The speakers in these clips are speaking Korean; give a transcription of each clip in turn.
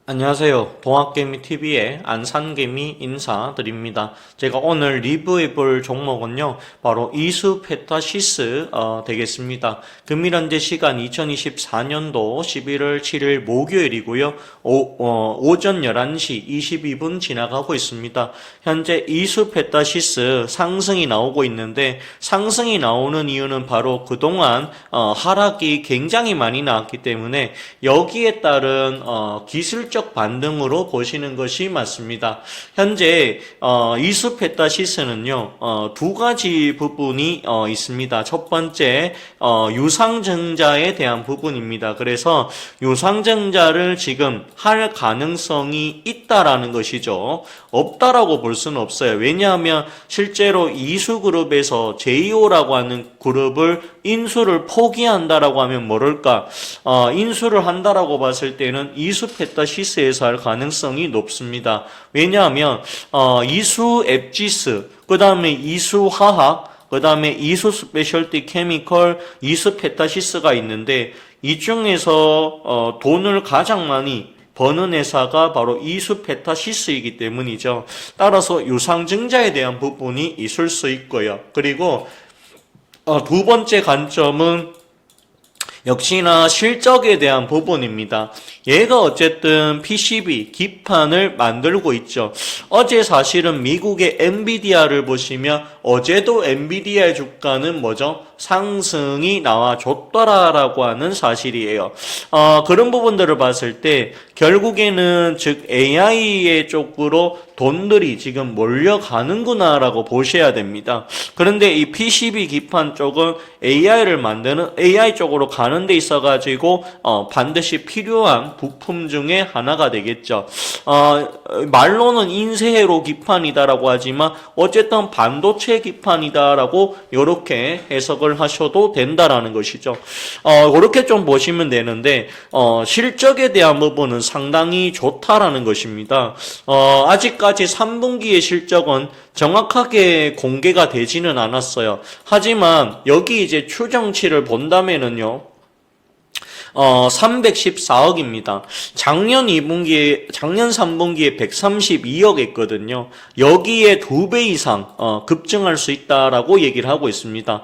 안녕하세요. 동학개미TV의 안산개미 인사드립니다. 제가 오늘 리뷰해볼 종목은요, 바로 이수페타시스 되겠습니다. 금일현재 시간 2024년도 11월 7일 목요일이고요. 오전 11시 22분 지나가고 있습니다. 현재 이수페타시스 상승이 나오고 있는데, 상승이 나오는 이유는 바로 그동안 하락이 굉장히 많이 나왔기 때문에 여기에 따른 기술적 반등으로 보시는 것이 맞습니다. 현재 이수페타시스는요, 두 가지 부분이 있습니다. 첫 번째 유상증자에 대한 부분입니다. 그래서 유상증자를 지금 할 가능성이 있다라는 것이죠. 없다라고 볼 수는 없어요. 왜냐하면 실제로 이수그룹에서 제이오라고 하는 그룹을 인수를 포기한다라고 하면 모를까, 인수를 한다라고 봤을 때는 이수페타시스에서 할 가능성이 높습니다. 왜냐하면 이수 앱지스, 그 다음에 이수화학, 그 다음에 이수 스페셜티 케미컬, 이수 페타시스가 있는데, 이 중에서 돈을 가장 많이 버는 회사가 바로 이수 페타시스이기 때문이죠. 따라서 유상증자에 대한 부분이 있을 수 있고요. 그리고 두 번째 관점은 역시나 실적에 대한 부분입니다. 얘가 어쨌든 PCB, 기판을 만들고 있죠. 어제 사실은 미국의 엔비디아를 보시면 어제도 엔비디아의 주가는 뭐죠? 상승이 나와줬더라라고 하는 사실이에요. 그런 부분들을 봤을 때 결국에는 즉 AI의 쪽으로 돈들이 지금 몰려가는구나라고 보셔야 됩니다. 그런데 이 PCB 기판 쪽은 AI를 만드는 AI 쪽으로 가는 데 있어가지고 반드시 필요한 부품 중에 하나가 되겠죠. 말로는 인쇄회로 기판이다라고 하지만 어쨌든 반도체 기판이다라고 이렇게 해석을 하셔도 된다라는 것이죠. 그렇게 좀 보시면 되는데 실적에 대한 부분은 상당히 좋다라는 것입니다. 아직까지 3분기의 실적은 정확하게 공개가 되지는 않았어요. 하지만 여기 이제 추정치를 본다면은요, 314억입니다. 작년 3분기에 132억 했거든요. 여기에 2배 이상, 급증할 수 있다라고 얘기를 하고 있습니다.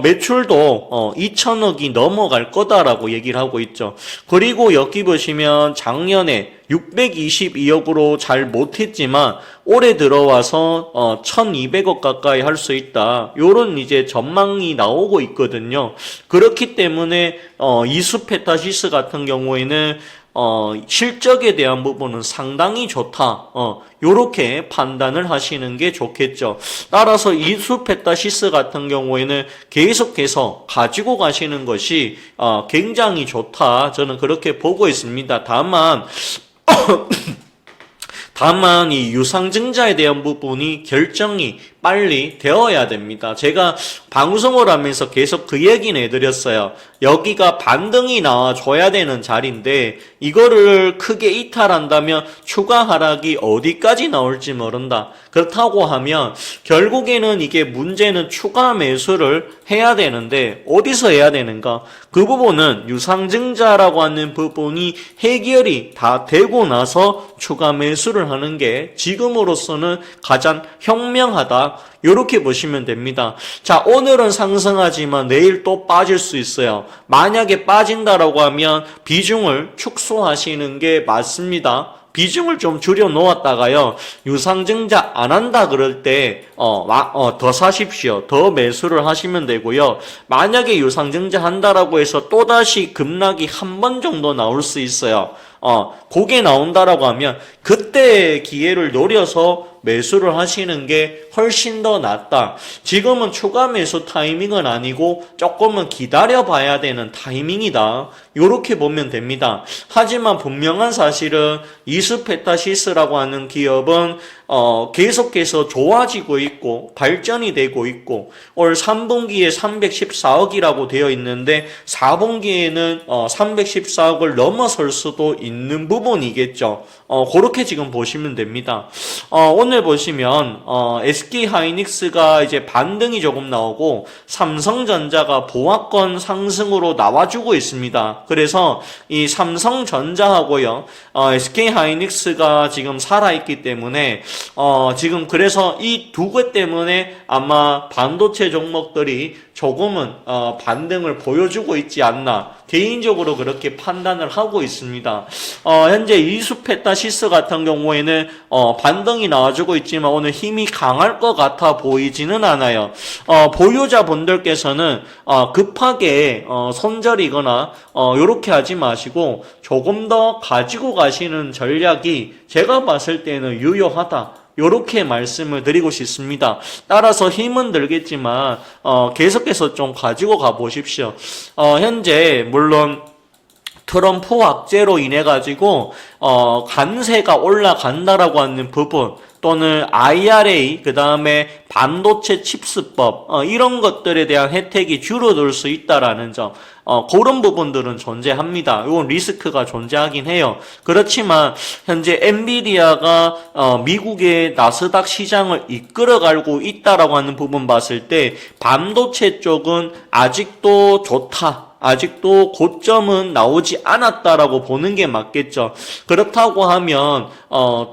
매출도, 2천억이 넘어갈 거다라고 얘기를 하고 있죠. 그리고 여기 보시면 작년에 622억으로 잘 못했지만 올해 들어와서 1200억 가까이 할 수 있다. 요런 이제 전망이 나오고 있거든요. 그렇기 때문에 이수페타시스 같은 경우에는 실적에 대한 부분은 상당히 좋다. 요렇게 판단을 하시는 게 좋겠죠. 따라서 이수페타시스 같은 경우에는 계속해서 가지고 가시는 것이 굉장히 좋다. 저는 그렇게 보고 있습니다. 다만 이 유상증자에 대한 부분이 결정이 빨리 되어야 됩니다. 제가 방송을 하면서 계속 그 얘기는 해드렸어요. 여기가 반등이 나와줘야 되는 자리인데 이거를 크게 이탈한다면 추가 하락이 어디까지 나올지 모른다. 그렇다고 하면 결국에는 이게 문제는 추가 매수를 해야 되는데 어디서 해야 되는가? 그 부분은 유상증자라고 하는 부분이 해결이 다 되고 나서 추가 매수를 하는 게 지금으로서는 가장 현명하다. 이렇게 보시면 됩니다. 자, 오늘은 상승하지만 내일 또 빠질 수 있어요. 만약에 빠진다라고 하면 비중을 축소하시는 게 맞습니다. 비중을 좀 줄여 놓았다가요, 유상증자 안 한다 그럴 때, 더 사십시오. 더 매수를 하시면 되고요. 만약에 유상증자 한다라고 해서 또다시 급락이 한 번 정도 나올 수 있어요. 그게 나온다라고 하면 그때 기회를 노려서 매수를 하시는 게 훨씬 더 낫다. 지금은 추가 매수 타이밍은 아니고 조금은 기다려 봐야 되는 타이밍이다. 이렇게 보면 됩니다. 하지만 분명한 사실은 이수페타시스라고 하는 기업은 계속해서 좋아지고 있고 발전이 되고 있고 올 3분기에 314억이라고 되어 있는데 4분기에는 314억을 넘어설 수도 있는 부분이겠죠. 그렇게 지금 보시면 됩니다. 오늘 보시면 SK하이닉스가 이제 반등이 조금 나오고 삼성전자가 보합권 상승으로 나와주고 있습니다. 그래서 이 삼성전자하고요, SK하이닉스가 지금 살아있기 때문에 지금 그래서 이 두 개 때문에 아마 반도체 종목들이 조금은 반등을 보여주고 있지 않나 개인적으로 그렇게 판단을 하고 있습니다. 현재 이수페타시스 같은 경우에는 반등이 나와주고 있지만 오늘 힘이 강할 것 같아 보이지는 않아요. 보유자분들께서는 급하게 손절이거나 요렇게 하지 마시고 조금 더 가지고 가시는 전략이 제가 봤을 때는 유효하다. 요렇게 말씀을 드리고 싶습니다. 따라서 힘은 들겠지만 계속해서 좀 가지고 가 보십시오. 현재 물론 트럼프 악재로 인해 가지고 관세가 올라간다라고 하는 부분 또는 IRA 그다음에 반도체 칩스법 이런 것들에 대한 혜택이 줄어들 수 있다라는 점 그런 부분들은 존재합니다. 이건 리스크가 존재하긴 해요. 그렇지만 현재 엔비디아가 미국의 나스닥 시장을 이끌어가고 있다라고 하는 부분 봤을 때 반도체 쪽은 아직도 좋다. 아직도 고점은 나오지 않았다라고 보는 게 맞겠죠. 그렇다고 하면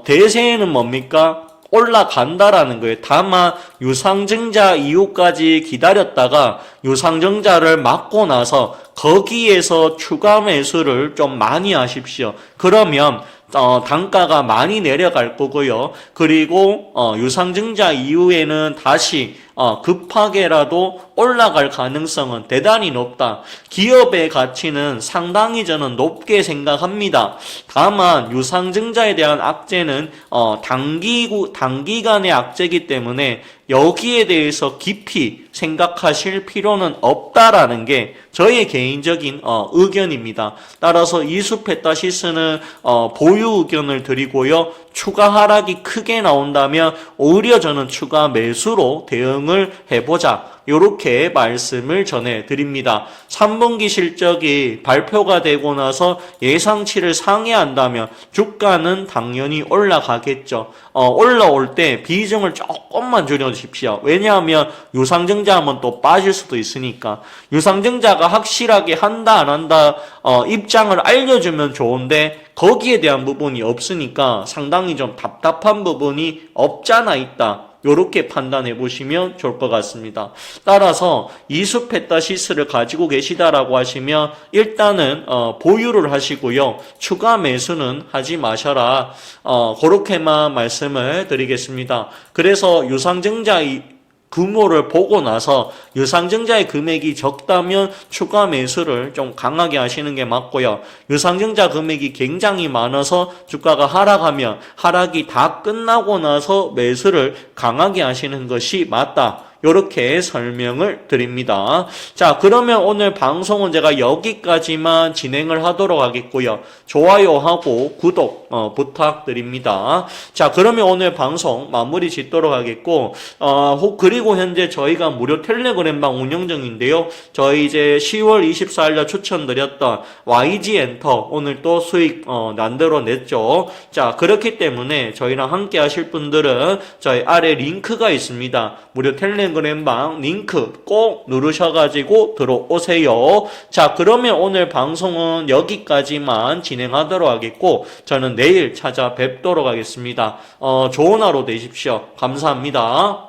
대세는 뭡니까? 올라간다라는 거예요. 다만 유상증자 이후까지 기다렸다가 유상증자를 맞고 나서 거기에서 추가 매수를 좀 많이 하십시오. 그러면 단가가 많이 내려갈 거고요. 그리고 유상증자 이후에는 다시 급하게라도 올라갈 가능성은 대단히 높다. 기업의 가치는 상당히 저는 높게 생각합니다. 다만 유상증자에 대한 악재는 단기간의 악재이기 때문에 여기에 대해서 깊이 생각하실 필요는 없다라는 게 저의 개인적인 의견입니다. 따라서 이수페타시스는 보유 의견을 드리고요. 추가 하락이 크게 나온다면 오히려 저는 추가 매수로 대응을 해보자. 이렇게 말씀을 전해드립니다. 3분기 실적이 발표가 되고 나서 예상치를 상회한다면 주가는 당연히 올라가겠죠. 올라올 때 비중을 조금만 줄여주십시오. 왜냐하면 유상증자하면 또 빠질 수도 있으니까. 유상증자가 확실하게 한다 안 한다 입장을 알려주면 좋은데 거기에 대한 부분이 없으니까 상당히 좀 답답한 부분이 없잖아 있다. 요렇게 판단해 보시면 좋을 것 같습니다. 따라서 이수페타시스를 가지고 계시다라고 하시면 일단은 보유를 하시고요. 추가 매수는 하지 마셔라. 그렇게만 말씀을 드리겠습니다. 그래서 유상증자 규모를 보고 나서 유상증자의 금액이 적다면 추가 매수를 좀 강하게 하시는 게 맞고요. 유상증자 금액이 굉장히 많아서 주가가 하락하면 하락이 다 끝나고 나서 매수를 강하게 하시는 것이 맞다. 이렇게 설명을 드립니다. 자, 그러면 오늘 방송은 제가 여기까지만 진행을 하도록 하겠고요. 좋아요하고 구독 부탁드립니다. 자, 그러면 오늘 방송 마무리 짓도록 하겠고 그리고 현재 저희가 무료 텔레그램방 운영 중인데요. 저희 이제 10월 24일날 추천드렸던 YG 엔터 오늘 또 수익 난대로 냈죠. 자, 그렇기 때문에 저희랑 함께 하실 분들은 저희 아래 링크가 있습니다. 무료 텔레그램방 링크 꼭 누르셔가지고 들어오세요. 자, 그러면 오늘 방송은 여기까지만 진행하도록 하겠고 저는 내일 찾아뵙도록 하겠습니다. 좋은 하루 되십시오. 감사합니다.